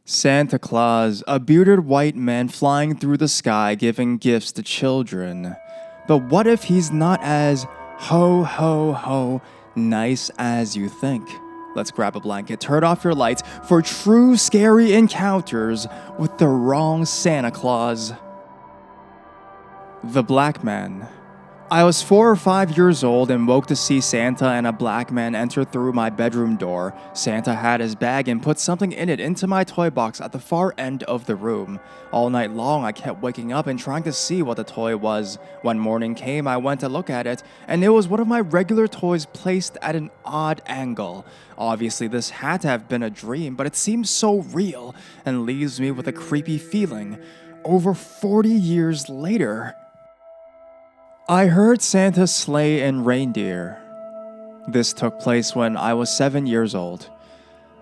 Santa Claus, a bearded white man flying through the sky giving gifts to children. But what if he's not as ho ho ho nice as you think? Let's grab a blanket, turn off your lights for true scary encounters with the wrong Santa Claus. The Black Man. I was 4 or 5 years old and woke to see Santa and a black man enter through my bedroom door. Santa had his bag and put something in it into my toy box at the far end of the room. All night long, I kept waking up and trying to see what the toy was. When morning came, I went to look at it, and it was one of my regular toys placed at an odd angle. Obviously, this had to have been a dream, but it seems so real and leaves me with a creepy feeling. Over 40 years later, I heard Santa's sleigh and reindeer. This took place when I was 7 years old.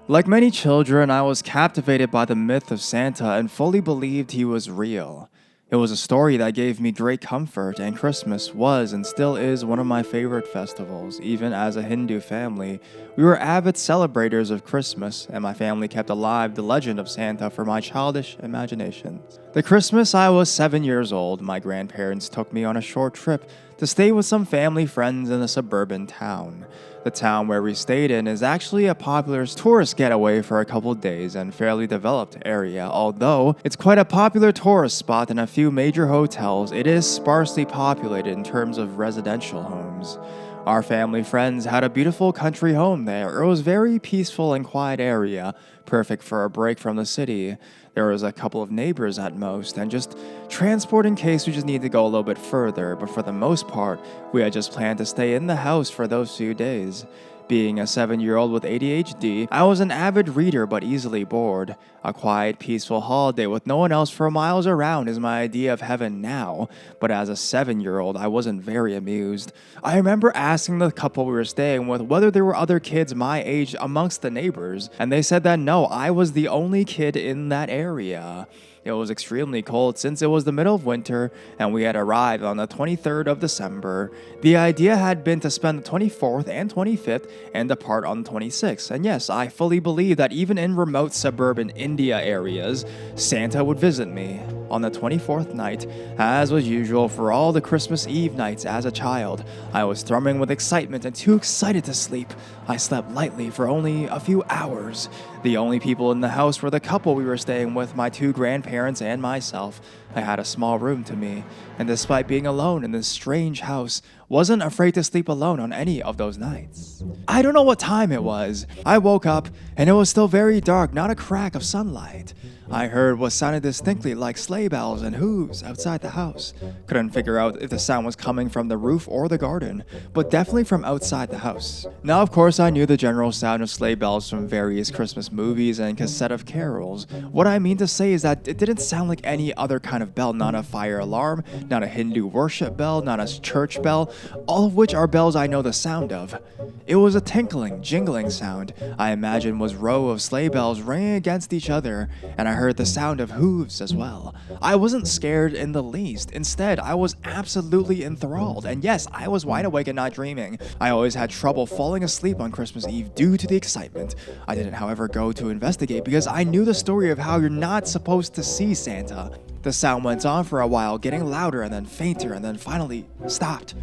Like many children, I was captivated by the myth of Santa and fully believed he was real. It was a story that gave me great comfort, and Christmas was and still is one of my favorite festivals. Even as a Hindu family, we were avid celebrators of Christmas, and my family kept alive the legend of Santa for my childish imaginations. The Christmas I was 7 years old, my grandparents took me on a short trip to stay with some family friends in a suburban town. The town where we stayed in is actually a popular tourist getaway for a couple days and fairly developed area. Although it's quite a popular tourist spot and a few major hotels, it is sparsely populated in terms of residential homes. Our family friends had a beautiful country home there. It was a very peaceful and quiet area, perfect for a break from the city. There was a couple of neighbors at most, and just transport in case we just need to go a little bit further, but for the most part, we had just planned to stay in the house for those few days. Being a 7-year-old with ADHD, I was an avid reader but easily bored. A quiet, peaceful holiday with no one else for miles around is my idea of heaven now, but as a 7-year-old, I wasn't very amused. I remember asking the couple we were staying with whether there were other kids my age amongst the neighbors, and they said that no, I was the only kid in that area. It was extremely cold since it was the middle of winter and we had arrived on the 23rd of December. The idea had been to spend the 24th and 25th and depart on the 26th. And yes, I fully believe that even in remote suburban India areas, Santa would visit me. On the 24th night, as was usual for all the Christmas Eve nights as a child, I was thrumming with excitement and too excited to sleep. I slept lightly for only a few hours. The only people in the house were the couple we were staying with, my 2 grandparents and myself. I had a small room to me, and despite being alone in this strange house, wasn't afraid to sleep alone on any of those nights. I don't know what time it was. I woke up, and it was still very dark, not a crack of sunlight. I heard what sounded distinctly like sleigh bells and hooves outside the house. Couldn't figure out if the sound was coming from the roof or the garden, but definitely from outside the house. Now, of course, I knew the general sound of sleigh bells from various Christmas movies and cassette of carols. What I mean to say is that it didn't sound like any other kind of bell, not a fire alarm, not a Hindu worship bell, not a church bell, all of which are bells I know the sound of. It was a tinkling, jingling sound I imagine was row of sleigh bells ringing against each other, and I heard the sound of hooves as well. I wasn't scared in the least. Instead, I was absolutely enthralled. And yes, I was wide awake and not dreaming. I always had trouble falling asleep on Christmas Eve due to the excitement. I didn't, however, go to investigate because I knew the story of how you're not supposed to see Santa. The sound went on for a while, getting louder and then fainter and then finally stopped.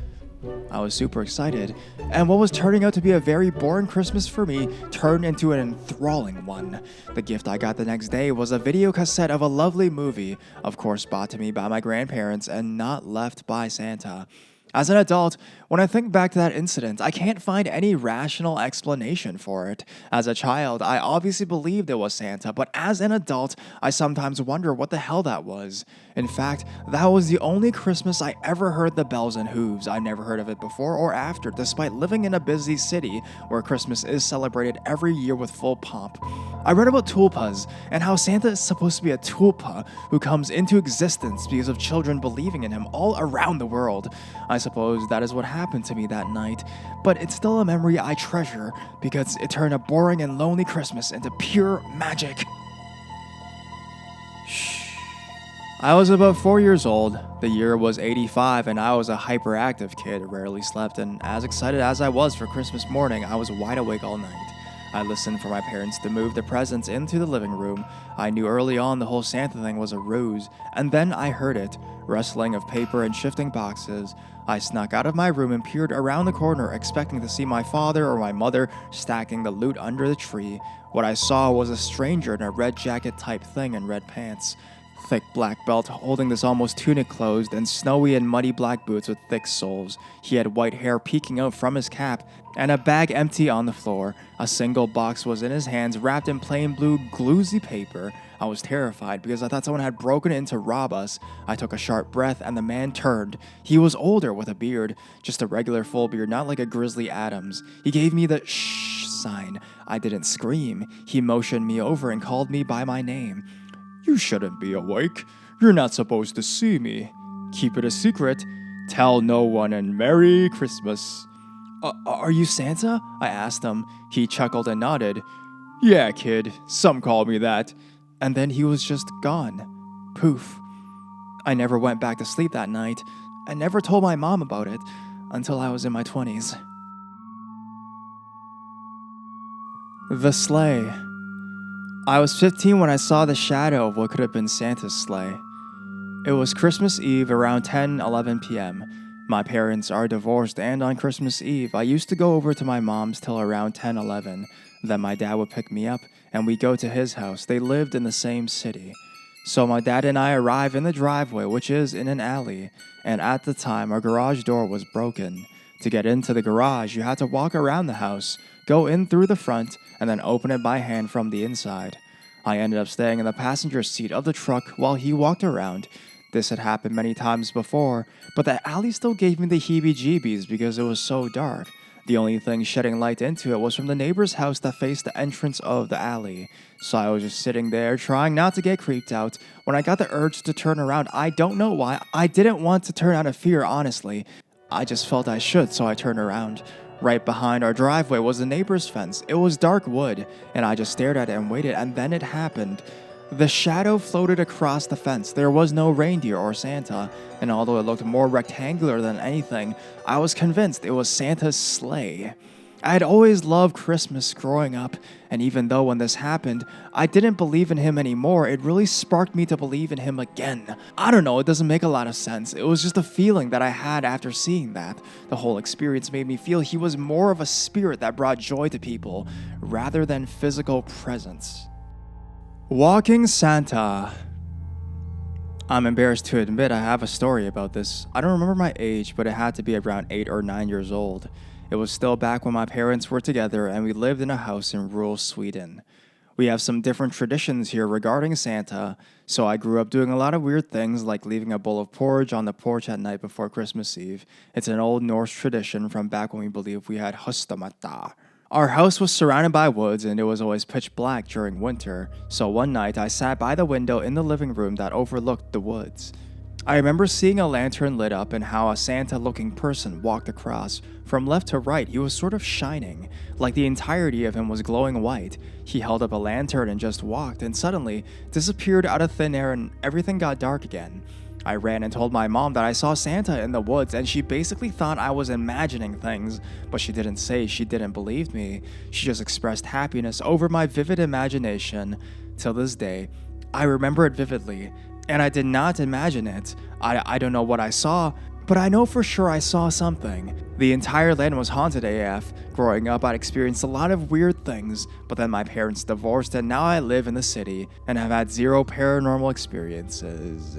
I was super excited, and what was turning out to be a very boring Christmas for me turned into an enthralling one. The gift I got the next day was a video cassette of a lovely movie, of course bought to me by my grandparents and not left by Santa. As an adult, when I think back to that incident, I can't find any rational explanation for it. As a child, I obviously believed it was Santa, but as an adult, I sometimes wonder what the hell that was. In fact, that was the only Christmas I ever heard the bells and hooves. I never heard of it before or after, despite living in a busy city where Christmas is celebrated every year with full pomp. I read about tulpas and how Santa is supposed to be a tulpa who comes into existence because of children believing in him all around the world. I suppose that is what happened to me that night, but it's still a memory I treasure because it turned a boring and lonely Christmas into pure magic. Shh. I was about 4 years old. The year was 85 and I was a hyperactive kid, rarely slept, and as excited as I was for Christmas morning, I was wide awake all night. I listened for my parents to move the presents into the living room. I knew early on the whole Santa thing was a ruse, and then I heard it, rustling of paper and shifting boxes. I snuck out of my room and peered around the corner, expecting to see my father or my mother stacking the loot under the tree. What I saw was a stranger in a red jacket type thing and red pants. Thick black belt holding this almost tunic closed, and snowy and muddy black boots with thick soles. He had white hair peeking out from his cap, and a bag empty on the floor. A single box was in his hands, wrapped in plain blue gluesy paper. I was terrified because I thought someone had broken in to rob us. I took a sharp breath, and the man turned. He was older with a beard, just a regular full beard, not like a Grizzly Adams. He gave me the shh sign. I didn't scream. He motioned me over and called me by my name. You shouldn't be awake. You're not supposed to see me. Keep it a secret. Tell no one, and Merry Christmas. Are you Santa? I asked him. He chuckled and nodded. Yeah, kid. Some call me that. And then he was just gone. Poof. I never went back to sleep that night. I never told my mom about it until I was in my 20s. The sleigh. I was 15 when I saw the shadow of what could have been Santa's sleigh. It was Christmas Eve around 10-11 p.m. My parents are divorced, and on Christmas Eve, I used to go over to my mom's till around 10-11. Then my dad would pick me up, and we'd go to his house. They lived in the same city. So my dad and I arrive in the driveway, which is in an alley, and at the time, our garage door was broken. To get into the garage, you had to walk around the house, go in through the front, and then open it by hand from the inside. I ended up staying in the passenger seat of the truck while he walked around. This had happened many times before, but the alley still gave me the heebie-jeebies because it was so dark. The only thing shedding light into it was from the neighbor's house that faced the entrance of the alley. So I was just sitting there trying not to get creeped out when I got the urge to turn around. I don't know why. I didn't want to turn out of fear, honestly. I just felt I should, so I turned around. Right behind our driveway was the neighbor's fence. It was dark wood, and I just stared at it and waited, and then it happened. The shadow floated across the fence. There was no reindeer or Santa, and although it looked more rectangular than anything, I was convinced it was Santa's sleigh. I had always loved Christmas growing up, and even though when this happened, I didn't believe in him anymore, it really sparked me to believe in him again. I don't know, it doesn't make a lot of sense. It was just a feeling that I had after seeing that. The whole experience made me feel he was more of a spirit that brought joy to people, rather than physical presence. Walking Santa. I'm embarrassed to admit I have a story about this. I don't remember my age, but it had to be around 8 or 9 years old. It was still back when my parents were together and we lived in a house in rural Sweden. We have some different traditions here regarding Santa, so I grew up doing a lot of weird things like leaving a bowl of porridge on the porch at night before Christmas Eve. It's an old Norse tradition from back when we believed we had höstamatta. Our house was surrounded by woods and it was always pitch black during winter, so one night I sat by the window in the living room that overlooked the woods. I remember seeing a lantern lit up and how a Santa-looking person walked across. From left to right, he was sort of shining, like the entirety of him was glowing white. He held up a lantern and just walked, and suddenly disappeared out of thin air and everything got dark again. I ran and told my mom that I saw Santa in the woods, and she basically thought I was imagining things, but she didn't say she didn't believe me. She just expressed happiness over my vivid imagination. Till this day, I remember it vividly. And I did not imagine it. I don't know what I saw, but I know for sure I saw something. The entire land was haunted AF. Growing up, I'd experienced a lot of weird things, but then my parents divorced and now I live in the city and have had zero paranormal experiences.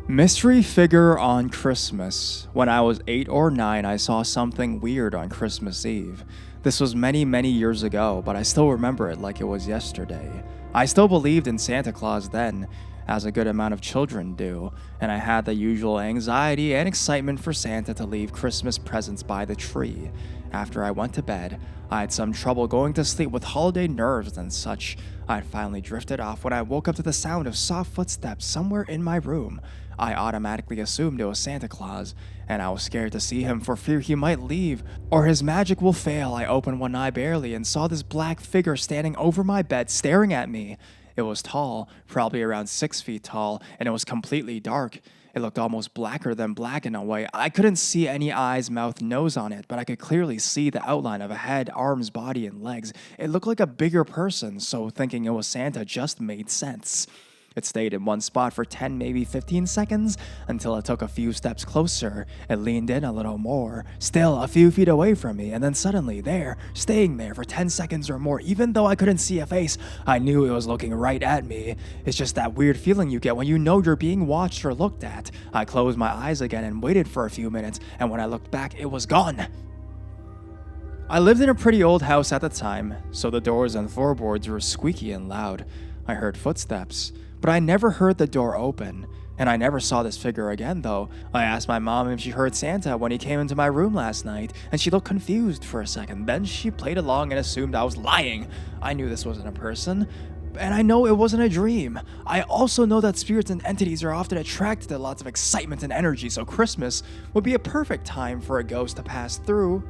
Mystery figure on Christmas. When I was 8 or 9, I saw something weird on Christmas Eve. This was many, many years ago, but I still remember it like it was yesterday. I still believed in Santa Claus then, as a good amount of children do, and I had the usual anxiety and excitement for Santa to leave Christmas presents by the tree. After I went to bed, I had some trouble going to sleep with holiday nerves and such. I had finally drifted off when I woke up to the sound of soft footsteps somewhere in my room. I automatically assumed it was Santa Claus, and I was scared to see him for fear he might leave, or his magic will fail. I opened one eye barely and saw this black figure standing over my bed staring at me. It was tall, probably around 6 feet tall, and it was completely dark. It looked almost blacker than black in a way. I couldn't see any eyes, mouth, nose on it, but I could clearly see the outline of a head, arms, body, and legs. It looked like a bigger person, so thinking it was Santa just made sense. It stayed in one spot for 10, maybe 15 seconds until it took a few steps closer. It leaned in a little more, still a few feet away from me, and then suddenly there, staying there for 10 seconds or more. Even though I couldn't see a face, I knew it was looking right at me. It's just that weird feeling you get when you know you're being watched or looked at. I closed my eyes again and waited for a few minutes, and when I looked back, it was gone. I lived in a pretty old house at the time, so the doors and floorboards were squeaky and loud. I heard footsteps, but I never heard the door open, and I never saw this figure again though. I asked my mom if she heard Santa when he came into my room last night, and she looked confused for a second. Then she played along and assumed I was lying. I knew this wasn't a person, and I know it wasn't a dream. I also know that spirits and entities are often attracted to lots of excitement and energy, so Christmas would be a perfect time for a ghost to pass through.